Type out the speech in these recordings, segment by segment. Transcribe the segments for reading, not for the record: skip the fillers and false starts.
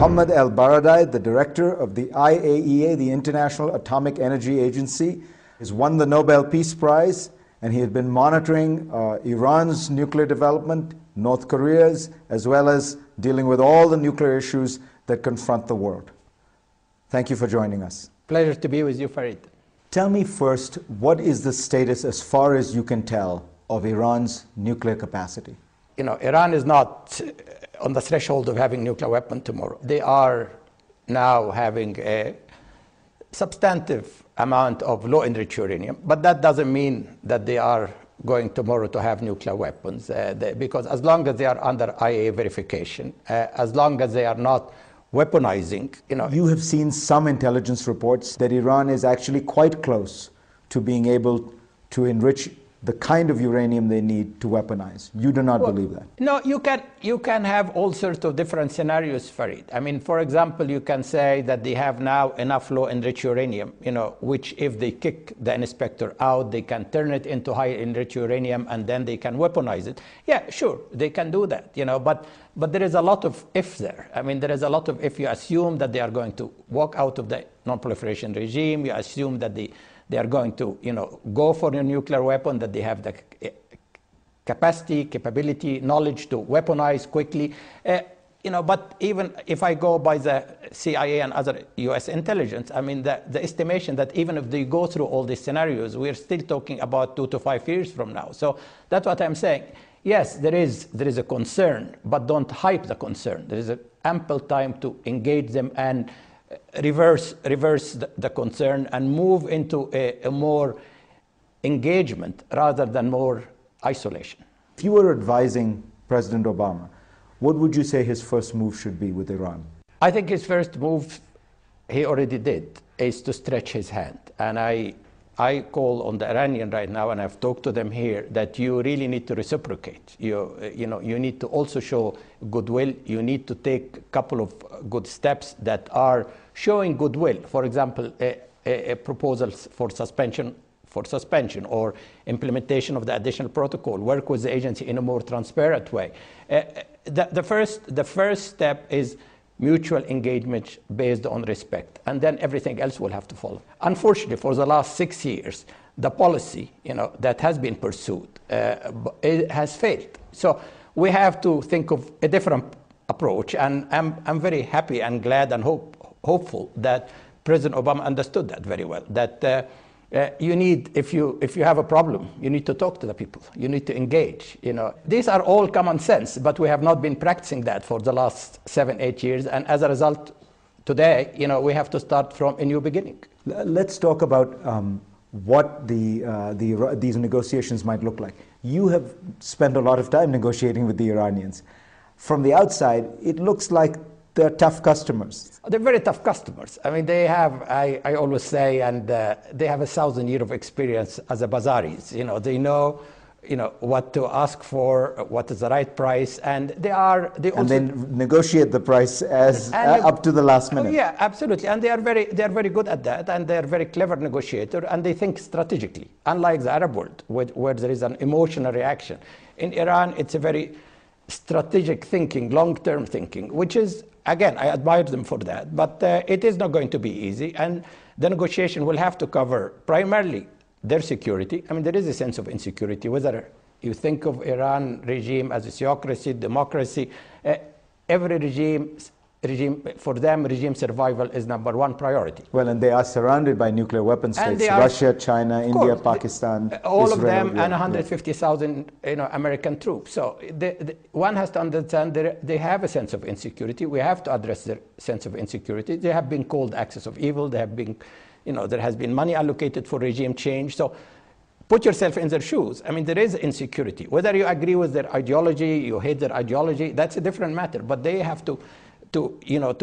Mohammed D.El-Baradei, the director of the IAEA, the International Atomic Energy Agency, has won the Nobel Peace Prize, and he has been monitoring Iran's nuclear development, North Korea's, as well as dealing with all the nuclear issues that confront the world. Thank you for joining us. Pleasure to be with you, Farid. Tell me first, what is the status, as far as you can tell, of Iran's nuclear capacity? You know, Iran is not on the threshold of having nuclear weapon tomorrow. They are now having a substantive amount of low-enriched uranium, but that doesn't mean that they are going tomorrow to have nuclear weapons, because as long as they are under IAEA verification, as long as they are not weaponizing, you know. You have seen some intelligence reports that Iran is actually quite close to being able to enrich the kind of uranium they need to weaponize. You do not believe that? No, you can have all sorts of different scenarios, Farid. I mean, for example, you can say that they have now enough low-enriched uranium, you know, which if they kick the inspector out, they can turn it into high-enriched uranium and then they can weaponize it. Yeah, sure, they can do that, you know, but there is a lot of if there. I mean, there is a lot of if. You assume that they are going to walk out of the non-proliferation regime, you assume that they are going to, you know, go for a nuclear weapon, that they have the capacity, capability, knowledge to weaponize quickly. You know, but even if I go by the CIA and other US intelligence, I mean, the estimation that even if they go through all these scenarios, we're still talking about 2 to 5 years from now. So that's what I'm saying. Yes, there is a concern, but don't hype the concern. There is an ample time to engage them and reverse the concern and move into a more engagement rather than more isolation. If you were advising President Obama, what would you say his first move should be with Iran? I think his first move, he already did, is to stretch his hand. And I call on the Iranian right now, and I've talked to them here, that you really need to reciprocate. You need to also show goodwill. You need to take a couple of good steps that are showing goodwill. For example, a proposal for suspension or implementation of the additional protocol. Work with the agency in a more transparent way. The first step is mutual engagement based on respect, and then everything else will have to follow. Unfortunately, for the last 6 years, the policy, you know, that has been pursued it has failed. So we have to think of a different approach, and I'm very happy and glad and hopeful that President Obama understood that very well. That you need, if you have a problem, you need to talk to the people. You need to engage. You know, these are all common sense, but we have not been practicing that for the last 7-8 years, and as a result, today, you know, we have to start from a new beginning. Let's talk about what these negotiations might look like. You have spent a lot of time negotiating with the Iranians. From the outside, it looks like they're tough customers. They're very tough customers. I mean, they have, I always say, and they have 1,000 years of experience as a bazaris. You know, they know, you know, what to ask for, what is the right price, and they also then negotiate the price as up to the last minute. Yeah, absolutely, and they are very good at that, and they are very clever negotiator, and they think strategically, unlike the Arab world, where there is an emotional reaction. In Iran, it's a very strategic thinking, long-term thinking, which is, again, I admire them for that, but it is not going to be easy, and the negotiation will have to cover primarily their security. I mean, there is a sense of insecurity, whether you think of Iran regime as a theocracy, democracy, every regime, for them, regime survival is #1 priority. Well, and they are surrounded by nuclear weapon states, Russia, China, India, Pakistan, all Israel, of them, and 150,000 American troops. So one has to understand they have a sense of insecurity. We have to address their sense of insecurity. They have been called axis of evil. They have been, you know, there has been money allocated for regime change. So put yourself in their shoes. I mean, there is insecurity. Whether you agree with their ideology, you hate their ideology, that's a different matter. But they have to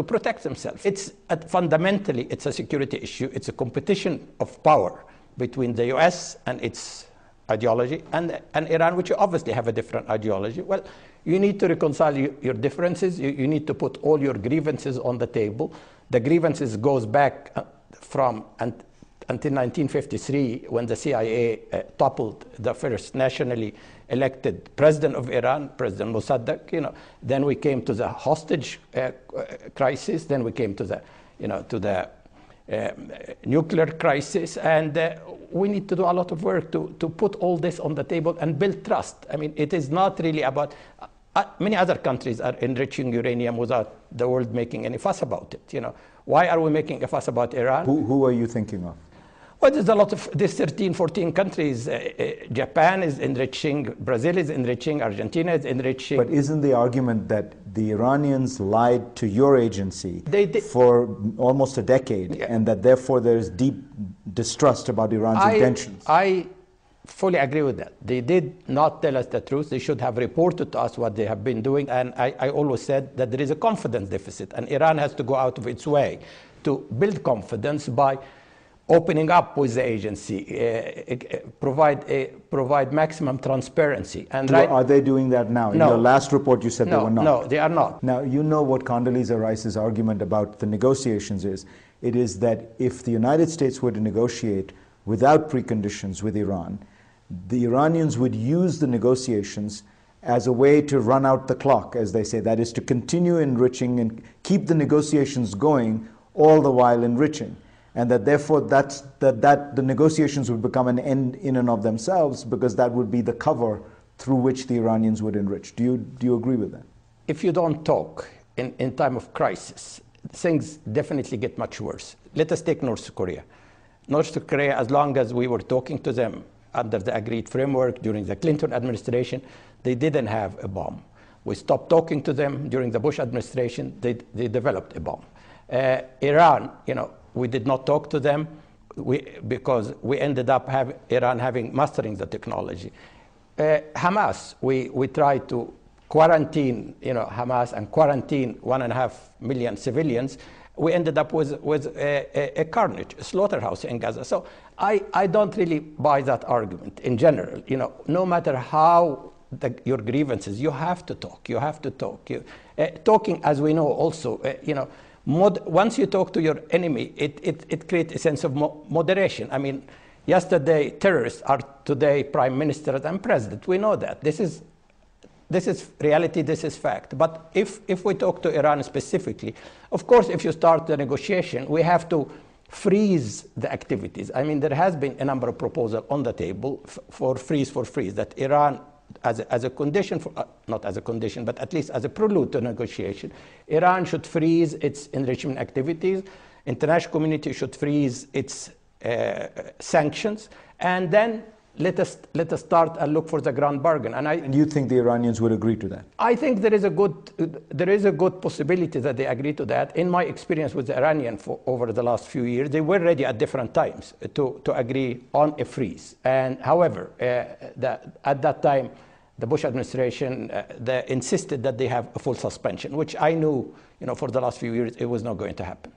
protect themselves. It's fundamentally, it's a security issue. It's a competition of power between the US and its ideology and Iran, which obviously have a different ideology. Well, you need to reconcile your differences. You need to put all your grievances on the table. The grievances goes back from until 1953, when the CIA toppled the first nationally elected president of Iran, President Mossadegh. Then we came to the hostage crisis. Then we came to the nuclear crisis, and we need to do a lot of work to put all this on the table and build trust. I mean, it is not really about. Many other countries are enriching uranium without the world making any fuss about it. Why are we making a fuss about Iran? Who are you thinking of? Well, there's a lot of, there's 13, 14 countries. Japan is enriching, Brazil is enriching, Argentina is enriching. But isn't the argument that the Iranians lied to your agency for almost a decade, and that therefore there's deep distrust about Iran's intentions? I fully agree with that. They did not tell us the truth. They should have reported to us what they have been doing. And I always said that there is a confidence deficit, and Iran has to go out of its way to build confidence by opening up with the agency, provide maximum transparency. And are they doing that now? In your last report, you said they were not. No, they are not. Now, you know what Condoleezza Rice's argument about the negotiations is. It is that if the United States were to negotiate without preconditions with Iran, the Iranians would use the negotiations as a way to run out the clock, as they say. That is, to continue enriching and keep the negotiations going, all the while enriching. And that therefore the negotiations would become an end in and of themselves, because that would be the cover through which the Iranians would enrich. Do you agree with that? If you don't talk in time of crisis, things definitely get much worse. Let us take North Korea. North Korea, as long as we were talking to them under the agreed framework during the Clinton administration, they didn't have a bomb. We stopped talking to them during the Bush administration. They developed a bomb. Iran, we did not talk to them because we ended up Iran mastering the technology. Hamas, we tried to quarantine, Hamas, and quarantine 1.5 million civilians. We ended up with a carnage, a slaughterhouse in Gaza. So I don't really buy that argument in general. No matter how your grievances, you have to talk. You have to talk. Talking, as we know, also, once you talk to your enemy, it creates a sense of moderation. I mean, yesterday terrorists are today prime ministers and president. We know that. This is reality, this is fact. But if we talk to Iran specifically, of course, if you start the negotiation, we have to freeze the activities. I mean, there has been a number of proposals on the table for freeze, that Iran, as a condition, not as a condition, but at least as a prelude to negotiation, Iran should freeze its enrichment activities, international community should freeze its sanctions, and then let us start and look for the ground bargain. And you think the Iranians would agree to that? I think there is a good possibility that they agree to that. In my experience with the Iranians over the last few years, they were ready at different times to agree on a freeze. And however, at that time, the Bush administration they insisted that they have a full suspension, which I knew, for the last few years, it was not going to happen.